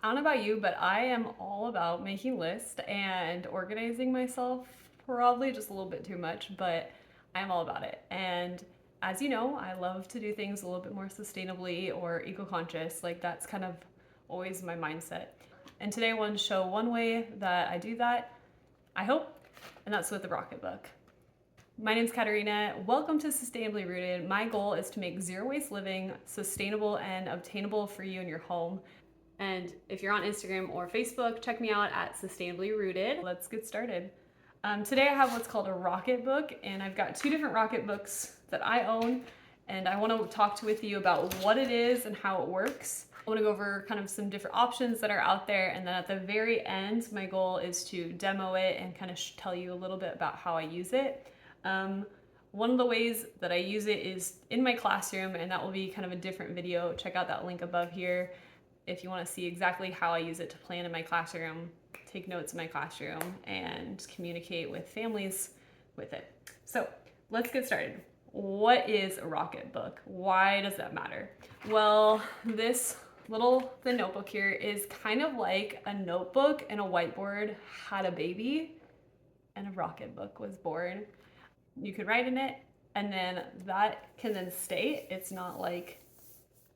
I don't know about you, but I am all about making lists and organizing myself, probably just a little bit too much, but I'm all about it. And as you know, I love to do things a little bit more sustainably or eco-conscious. Like that's kind of always my mindset. And today I wanted to show one way that I do that, I hope, and that's with the Rocketbook. My name's Katarina. Welcome to Sustainably Rooted. My goal is to make zero waste living sustainable and obtainable for you and your home. And if you're on Instagram or Facebook, check me out at Sustainably Rooted. Let's get started. Today I have what's called a Rocketbook, and I've got two different Rocketbooks that I own, and I want to talk with you about what it is and how it works. I want to go over kind of some different options that are out there, and then at the very end, my goal is to demo it and kind of tell you a little bit about how I use it. One of the ways that I use it is in my classroom, and that will be kind of a different video. Check out that link above here if you want to see exactly how I use it to plan in my classroom, take notes in my classroom, and communicate with families with it. So let's get started. What is a Rocketbook? Why does that matter? Well, this little thin notebook here is kind of like a notebook and a whiteboard had a baby and a Rocketbook was born. You can write in it, and then that can then stay. It's not like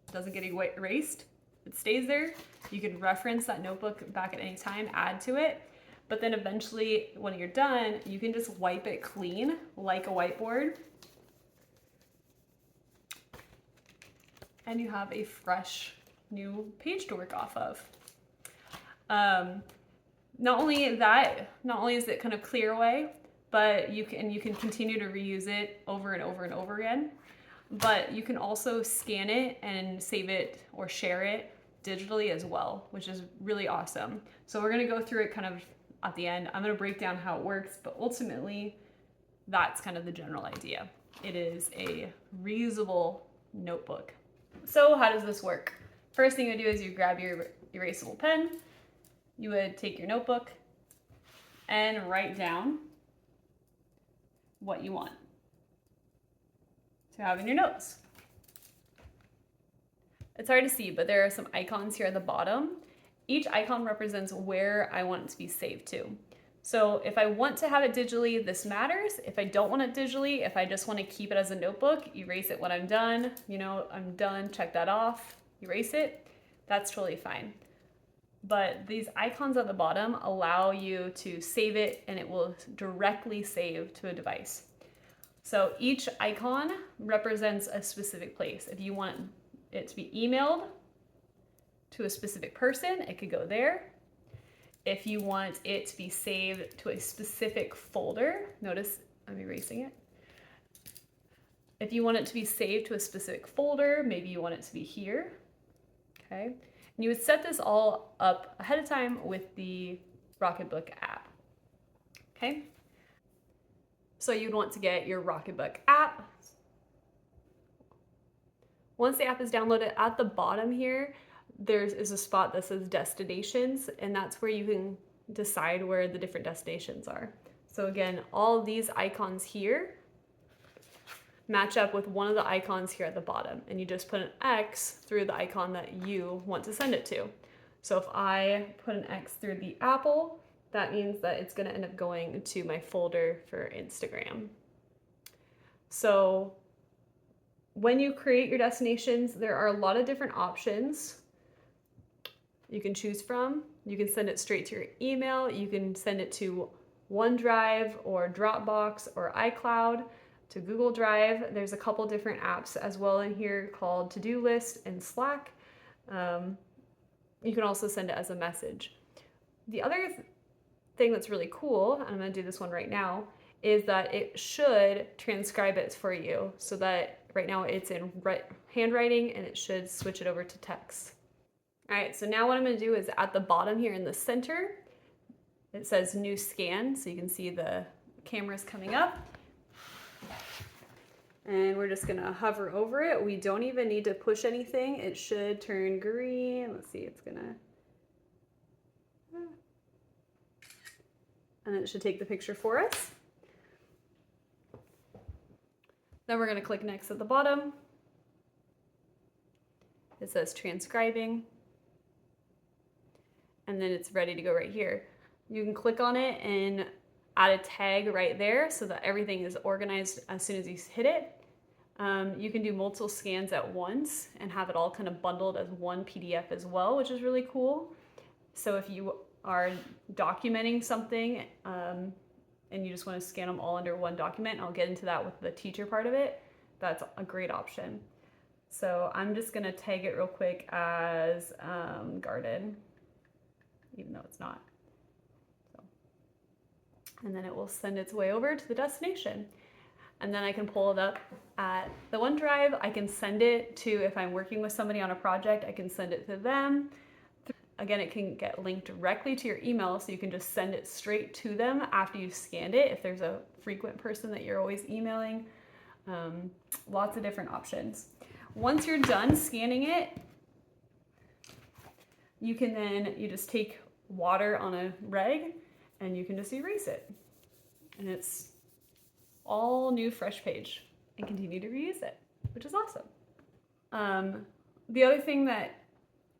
it doesn't get erased. It stays there. You can reference that notebook back at any time, add to it, but then eventually when you're done, you can just wipe it clean like a whiteboard, and you have a fresh new page to work off of. Not only is it kind of clear away, but you can continue to reuse it over and over and over again. But you can also scan it and save it or share it digitally as well, which is really awesome. So we're gonna go through it kind of at the end. I'm gonna break down how it works, but ultimately that's kind of the general idea. It is a reusable notebook. So how does this work? First thing you do is you grab your erasable pen. You would take your notebook and write down what you want to have in your notes. It's hard to see, but there are some icons here at the bottom. Each icon represents where I want it to be saved to. So if I want to have it digitally, this matters. If I don't want it digitally, if I just want to keep it as a notebook, erase it when I'm done. You know, I'm done, check that off, erase it. That's totally fine. But these icons at the bottom allow you to save it, and it will directly save to a device. So each icon represents a specific place. If you want it to be emailed to a specific person, it could go there. If you want it to be saved to a specific folder, notice I'm erasing it. If you want it to be saved to a specific folder, maybe you want it to be here, okay? And you would set this all up ahead of time with the Rocketbook app, okay? So you'd want to get your Rocketbook app. Once the app is downloaded, at the bottom here, there is a spot that says destinations, and that's where you can decide where the different destinations are. So again, all of these icons here match up with one of the icons here at the bottom, and you just put an X through the icon that you want to send it to. So if I put an X through the apple, that means that it's going to end up going to my folder for Instagram. So when you create your destinations, there are a lot of different options you can choose from. You can send it straight to your email. You can send it to OneDrive or Dropbox or iCloud, to Google Drive. There's a couple different apps as well in here called To-Do List and Slack. You can also send it as a message. The other thing that's really cool, and I'm going to do this one right now, is that it should transcribe it for you, so that right now it's in handwriting, and it should switch it over to text. All right, so now what I'm going to do is at the bottom here in the center, it says new scan, so you can see the cameras coming up. And we're just gonna hover over it. We don't even need to push anything. It should turn green. Let's see, it's gonna, and it should take the picture for us. Then we're gonna click next at the bottom. It says transcribing. and then it's ready to go right here. You can click on it and add a tag right there so that everything is organized as soon as you hit it. You can do multiple scans at once and have it all kind of bundled as one PDF as well, which is really cool. So if you are documenting something and you just want to scan them all under one document, I'll get into that with the teacher part of it, that's a great option. So I'm just going to tag it real quick as garden, even though it's not. So, and then it will send its way over to the destination. And then I can pull it up at the OneDrive. I can send it to, if I'm working with somebody on a project, I can send it to them. Again, it can get linked directly to your email, so you can just send it straight to them after you've scanned it, if there's a frequent person that you're always emailing. Lots of different options. Once you're done scanning it, you can then, you just take water on a rag and you can just erase it. And it's all new fresh page and continue to reuse it, which is awesome. The other thing that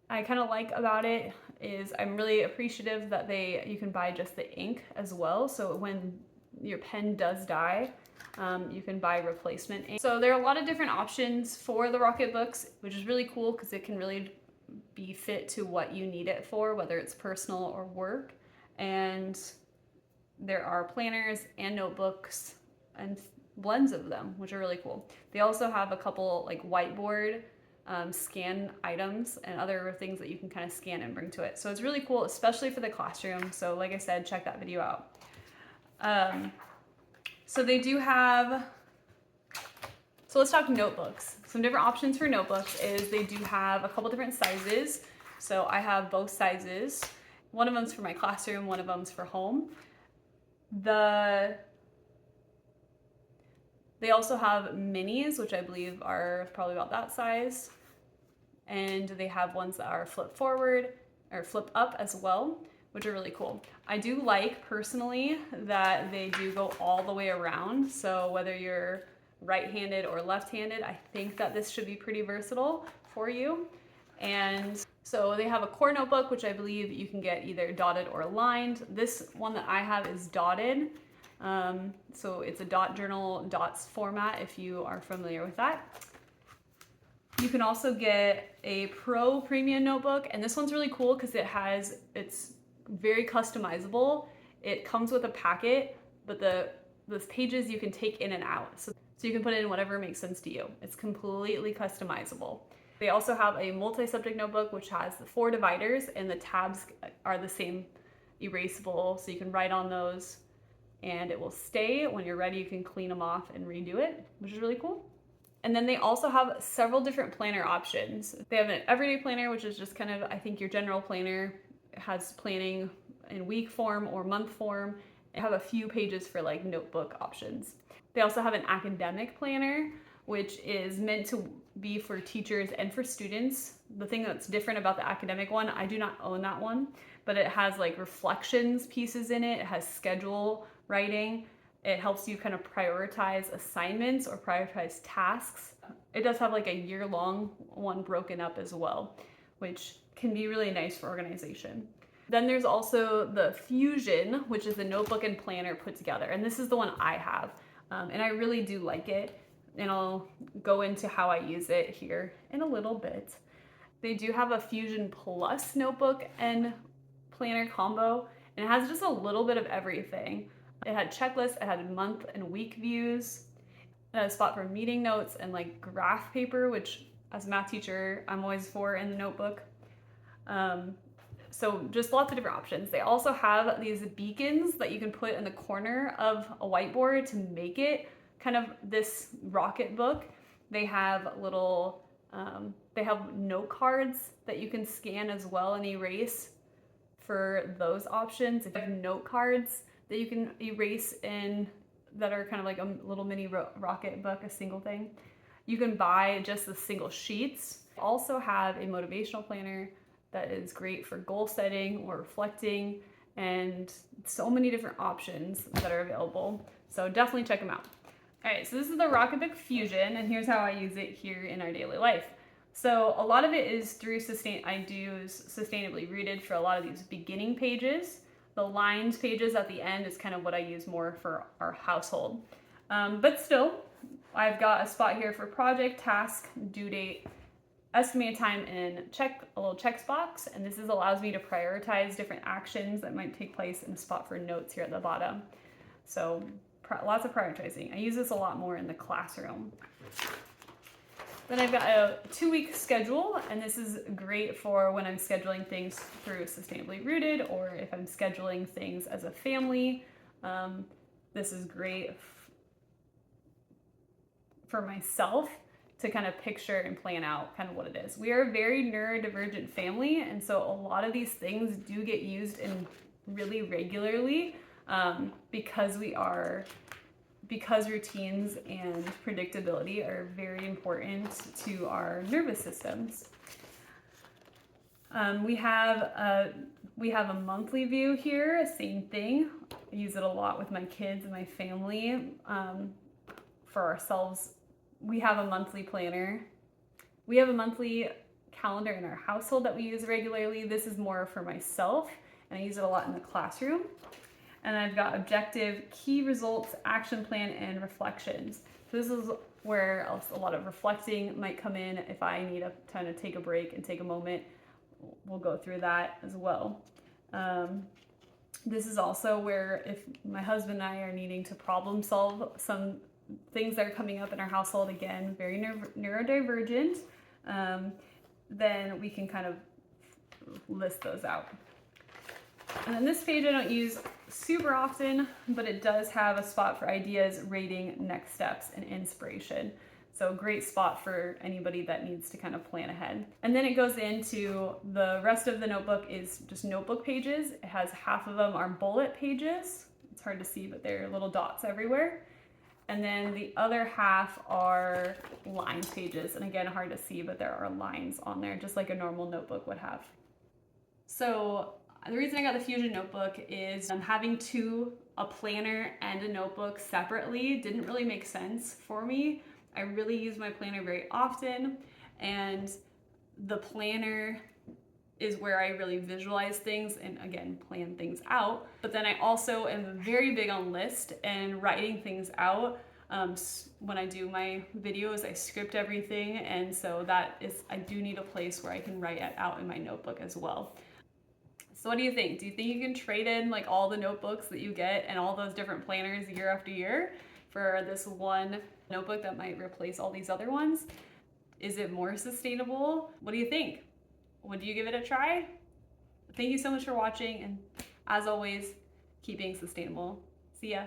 I kind of like about it is I'm really appreciative that you can buy just the ink as well. So when your pen does die, you can buy replacement ink. So there are a lot of different options for the Rocketbooks, which is really cool because it can really be fit to what you need it for, whether it's personal or work. And there are planners and notebooks and blends of them, which are really cool. They also have a couple like whiteboard scan items and other things that you can kind of scan and bring to it. So it's really cool, especially for the classroom. So like I said, check that video out. So they do have, so let's talk notebooks. Some different options for notebooks is they do have a couple different sizes. So I have both sizes. One of them's for my classroom, one of them's for home. They also have minis, which I believe are probably about that size. And they have ones that are flip forward or flip up as well, which are really cool. I do like personally that they do go all the way around. So whether you're right-handed or left-handed, I think that this should be pretty versatile for you. And so they have a core notebook, which I believe you can get either dotted or lined. This one that I have is dotted. So it's a dot journal dots format if you are familiar with that. You can also get a Pro Premium notebook, and this one's really cool because it's very customizable. It comes with a packet, but the pages you can take in and out. So you can put in whatever makes sense to you. It's completely customizable. They also have a multi-subject notebook, which has the 4 dividers, and the tabs are the same erasable, so you can write on those and it will stay. When you're ready, you can clean them off and redo it, which is really cool. And then they also have several different planner options. They have an everyday planner, which is just kind of, I think, your general planner. It has planning in week form or month form. They have a few pages for like notebook options. They also have an academic planner, which is meant to be for teachers and for students. The thing that's different about the academic one, I do not own that one, but it has like reflections pieces in it. It has schedule writing. It helps you kind of prioritize assignments or prioritize tasks. It does have like a year-long one broken up as well, which can be really nice for organization. Then there's also the Fusion, which is the notebook and planner put together. And this is the one I have. And I really do like it. And I'll go into how I use it here in a little bit. They do have a Fusion Plus notebook and planner combo, and it has just a little bit of everything. It had checklists, it had month and week views, it had a spot for meeting notes and like graph paper, which as a math teacher, I'm always for in the notebook. So just lots of different options. They also have these beacons that you can put in the corner of a whiteboard to make it kind of this Rocketbook. They have little, they have note cards that you can scan as well and erase for those options. If you have note cards that you can erase in that are kind of like a little mini Rocketbook, a single thing. You can buy just the single sheets. Also have a motivational planner that is great for goal setting or reflecting, and so many different options that are available. So definitely check them out. All right, so this is the Rocketbook Fusion, and here's how I use it here in our daily life. So a lot of it is through I do Sustainably Rooted for a lot of these beginning pages. The lines pages at the end is kind of what I use more for our household. But still, I've got a spot here for project, task, due date, estimated time, and a little check box. And this allows me to prioritize different actions that might take place, and a spot for notes here at the bottom. So lots of prioritizing. I use this a lot more in the classroom. Then I've got a 2-week schedule, and this is great for when I'm scheduling things through Sustainably Rooted, or if I'm scheduling things as a family. This is great for myself to kind of picture and plan out kind of what it is. We are a very neurodivergent family, and so a lot of these things do get used in really regularly because routines and predictability are very important to our nervous systems. We have a monthly view here, same thing. I use it a lot with my kids and my family. For ourselves, we have a monthly planner. We have a monthly calendar in our household that we use regularly. This is more for myself, and I use it a lot in the classroom. And I've got objective, key results, action plan, and reflections. So this is where a lot of reflecting might come in. If I need to kind of take a break and take a moment, we'll go through that as well. This is also where if my husband and I are needing to problem solve some things that are coming up in our household, again, very neurodivergent, then we can kind of list those out. And then this page I don't use super often, but it does have a spot for ideas, rating, next steps, and inspiration. So great spot for anybody that needs to kind of plan ahead. And then it goes into the rest of the notebook is just notebook pages. It has half of them are bullet pages. It's hard to see, but there are little dots everywhere. And then the other half are line pages. And again, hard to see, but there are lines on there, just like a normal notebook would have. So the reason I got the Fusion notebook is having a planner and a notebook separately didn't really make sense for me. I really use my planner very often, and the planner is where I really visualize things and again plan things out. But then I also am very big on list and writing things out. When I do my videos, I script everything, and so I do need a place where I can write it out in my notebook as well. So what do you think? Do you think you can trade in like all the notebooks that you get and all those different planners year after year for this one notebook that might replace all these other ones? Is it more sustainable? What do you think? Would you give it a try? Thank you so much for watching, and as always, keep being sustainable. See ya.